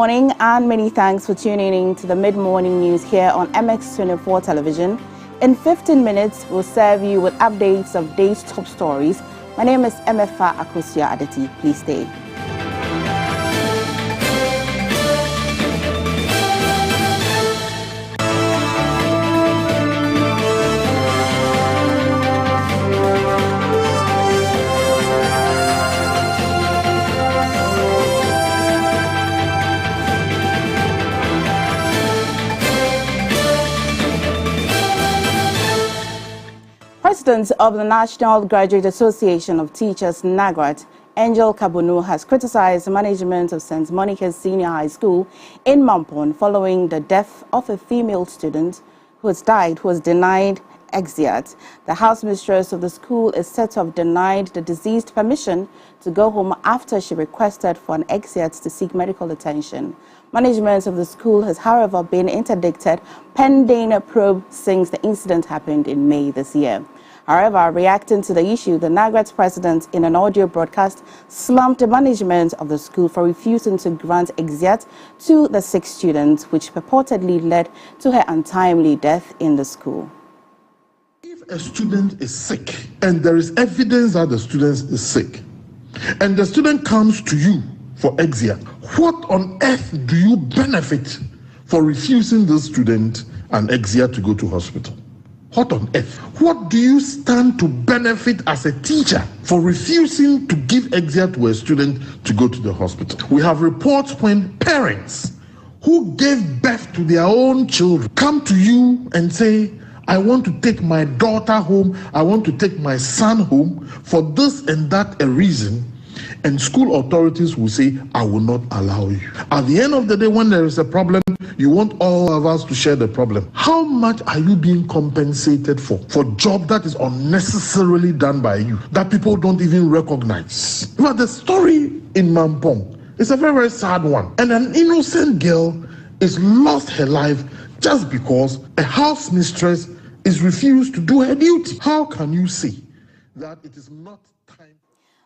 morning and many thanks for tuning in to the mid-morning news here on MX24 television. In 15 minutes, we'll serve you with updates of day's top stories. My name is Emefa Adeti. Please stay. President of the National Graduate Association of Teachers, NAGRAT, Angel Kabunu, has criticized the management of St. Monica's Senior High School in Mampon following the death of a female student who was denied exit. The house mistress of the school is said to have denied the deceased permission to go home after she requested for an exit to seek medical attention. Management of the school has, however, been interdicted pending a probe since the incident happened in May this year. However, reacting to the issue, the NAGRAT president, in an audio broadcast, slammed the management of the school for refusing to grant exit to the 6 students, which purportedly led to her untimely death in the school. If a student is sick and there is evidence that the student is sick and the student comes to you for exit, what on earth do you benefit for refusing the student an exit to go to hospital? What on earth? What do you stand to benefit as a teacher for refusing to give exit to a student to go to the hospital? We have reports when parents who gave birth to their own children come to you and say, I want to take my daughter home, I want to take my son home for this and that a reason, and school authorities will say, I will not allow you. At the end of the day, when there is a problem, you want all of us to share the problem. How much are you being compensated for job that is unnecessarily done by you, that people don't even recognize? But the story in Mampong is a very, very sad one. And an innocent girl is lost her life just because a house mistress is refused to do her duty. How can you say that it is not time?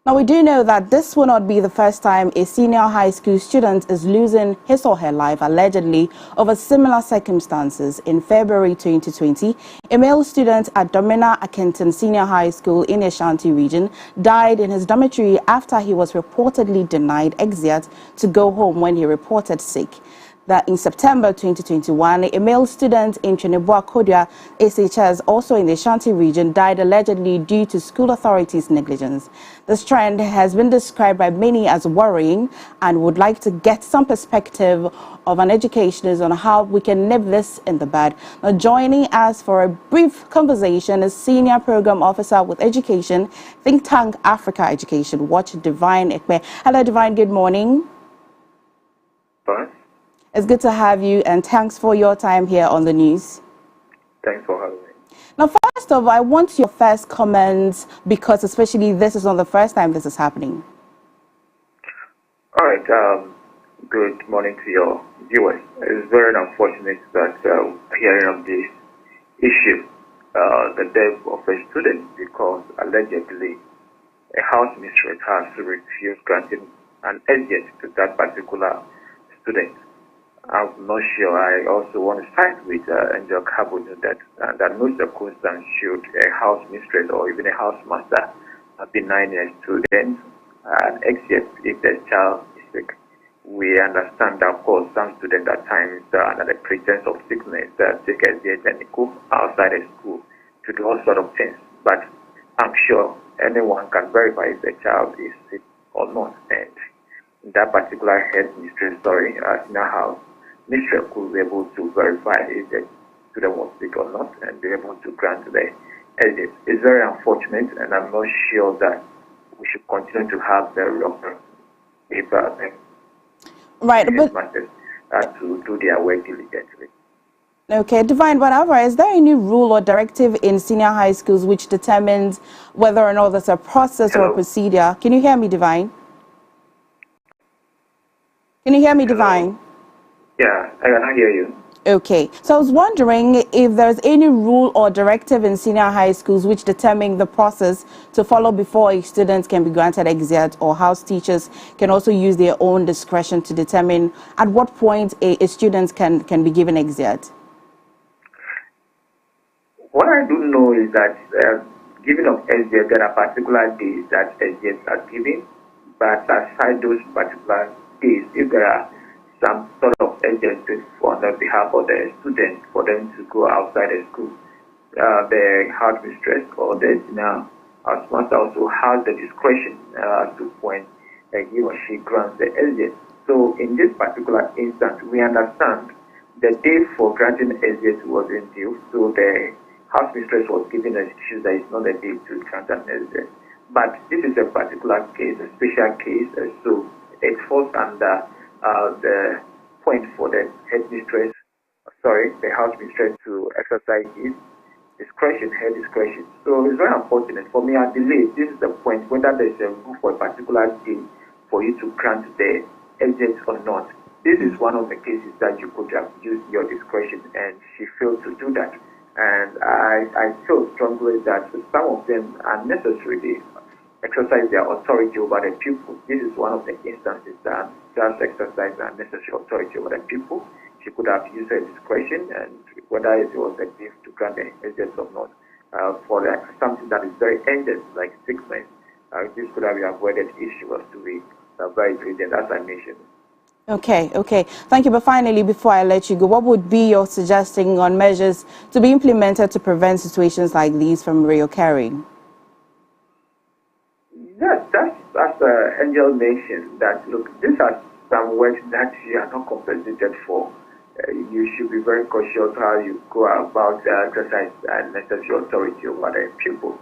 Now, we do know that this will not be the first time a senior high school student is losing his or her life, allegedly, over similar circumstances. In February 2020, a male student at Domina Akenton Senior High School in Ashanti region died in his dormitory after he was reportedly denied exit to go home when he reported sick. That in September 2021, a male student in Cheneboa Kodia SHS, also in the Ashanti region, died allegedly due to school authorities' negligence. This trend has been described by many as worrying, and would like to get some perspective of an educationist on how we can nip this in the bud. Now, joining us for a brief conversation is Senior Program Officer with Education, Think Tank Africa Education Watch, Divine Ekpe. Hello, Divine, good morning. Bye. It's good to have you, and thanks for your time here on the news. Thanks for having me. Now, first of all, I want your first comments, because especially this is not the first time this is happening. All right. Good morning to your viewers. It's very unfortunate that hearing of this issue, the death of a student, because allegedly a house mistress has refused granting an exit to that particular student. I'm not sure. I also want to side with Angel Kabunu that no circumstance should a house mistress or even a house master deny a student an exit if the child is sick. We understand that, of course, some students at times, under the pretense of sickness, take exit and go outside the school to do all sort of things. But I'm sure anyone can verify if the child is sick or not. And in that particular head mistress story, in our house, mistress could be able to verify if the student was sick or not and be able to grant the exit. It's very unfortunate, and I'm not sure that we should continue to have the reference if right, but to do their work diligently. Okay, Divine, but however, is there any rule or directive in senior high schools which determines whether or not there's a process or a procedure? Can you hear me, Divine? Can you hear me, Divine? Yeah, I can hear you. Okay, so I was wondering if there's any rule or directive in senior high schools which determine the process to follow before a student can be granted exit, or house teachers can also use their own discretion to determine at what point a student can be given exit. What I do know is that giving of SDF, there are particular days that SDF are given, but aside those particular days, if there are some sort of SDF on the behalf of the student for them to go outside the school, the house mistress or the house master also has the discretion to when he or she grants the SDF. So in this particular instance, we understand the day for granting SDF wasn't due, so the house mistress was given an excuse that it's not a day to grant an SDF. But this is a particular case, a special case, so it falls under the point for the house mistress to exercise his discretion, her discretion. So it's very unfortunate. For me, I believe this is the point, whether there's a rule for a particular day for you to grant the SDF or not. This is one of the cases that you could have used your discretion, and she failed to do that. And I feel strongly that some of them unnecessarily exercise their authority over the people. This is one of the instances that just exercise unnecessary authority over the people. She could have used her discretion, and whether it was a gift to grant the SDF or not, for something that is very urgent, like sickness, this could have been avoided if she was to be very diligent, as I mentioned. Okay. Thank you. But finally, before I let you go, what would be your suggestion on measures to be implemented to prevent situations like these from reoccurring? Yes, that's Angel mentioned that, look, these are some works that you are not compensated for. You should be very cautious how you go about exercise necessary authority over the people.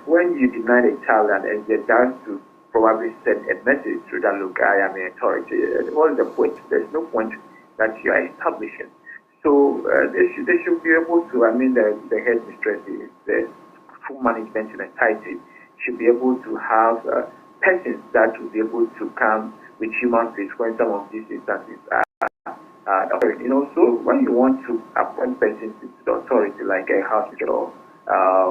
When you deny a child an SDF, that's to probably send a message through that, look, I am an authority. What is the point? There's no point that you are establishing. So they should be able to, the headmistress, the full management in entirety, should be able to have persons that will be able to come with human face when some of these instances are so when you want to appoint persons into the authority, like a house or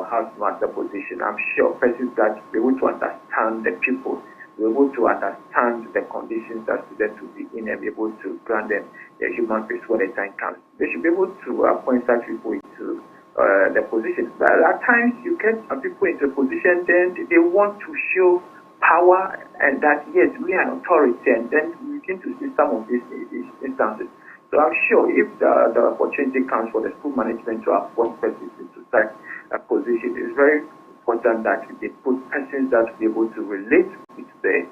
house master position, I'm sure persons that be able to understand the people, be able to understand the conditions that students will be in, and be able to grant them the human face when the time comes. They should be able to appoint such people into the positions. But at times you get people into a position, then they want to show power and that, yes, we are an authority, and then we begin to see some of these instances. So I'm sure if the opportunity comes for the school management to appoint persons into such a position, it's very important that they put persons that will be able to relate with the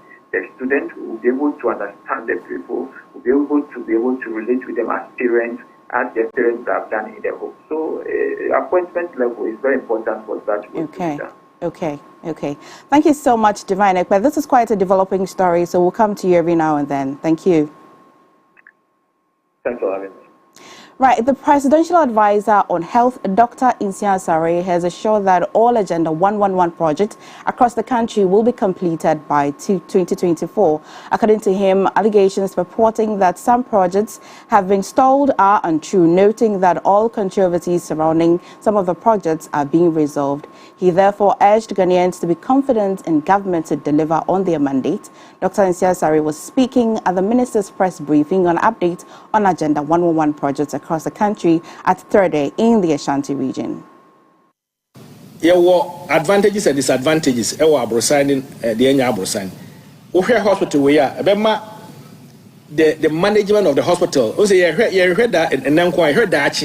student, who will be able to understand the people, will be able to relate with them as parents, as their parents have done in their home. So appointment level is very important for that. Okay. Thank you so much, Divine Ekpe. This is quite a developing story, so we'll come to you every now and then. Thank you. Thanks for having me. Right, the Presidential Advisor on Health, Dr. Insia Sare, has assured that all Agenda 111 projects across the country will be completed by 2024. According to him, allegations purporting that some projects have been stalled are untrue, noting that all controversies surrounding some of the projects are being resolved. He therefore urged Ghanaians to be confident in government to deliver on their mandate. Dr. Insia Sare was speaking at the Minister's press briefing on updates on Agenda 111 projects across the country at Thursday in the Ashanti region. There were advantages and disadvantages. The hospital the management of the hospital. Also, you heard that, and then I heard that.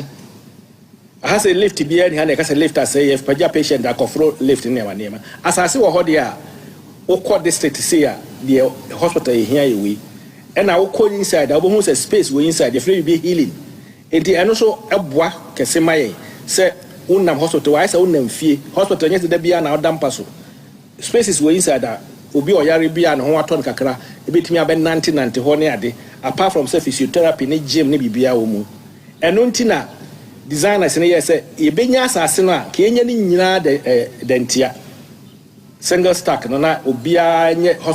I has a lift to be in hand. I has a lift. I say if a patient that can flow lift in there. As I see what they are, what district to see the hospital here we, and I will call inside. I will use a space we inside. The free will be healing. Enti eno so eboa kese maye se unam hospital why se unam fie hospital nyese da bia na odampa so spaces we inside that obi oyare bia na ho aton kakra ebetimi abe nante ho ne ade apart from physiotherapy ne gym ne bibia wo mu eno ntina designers ne yese e benya asase no a ke enya ni nyina de dentia single stack no na obi a nye hospital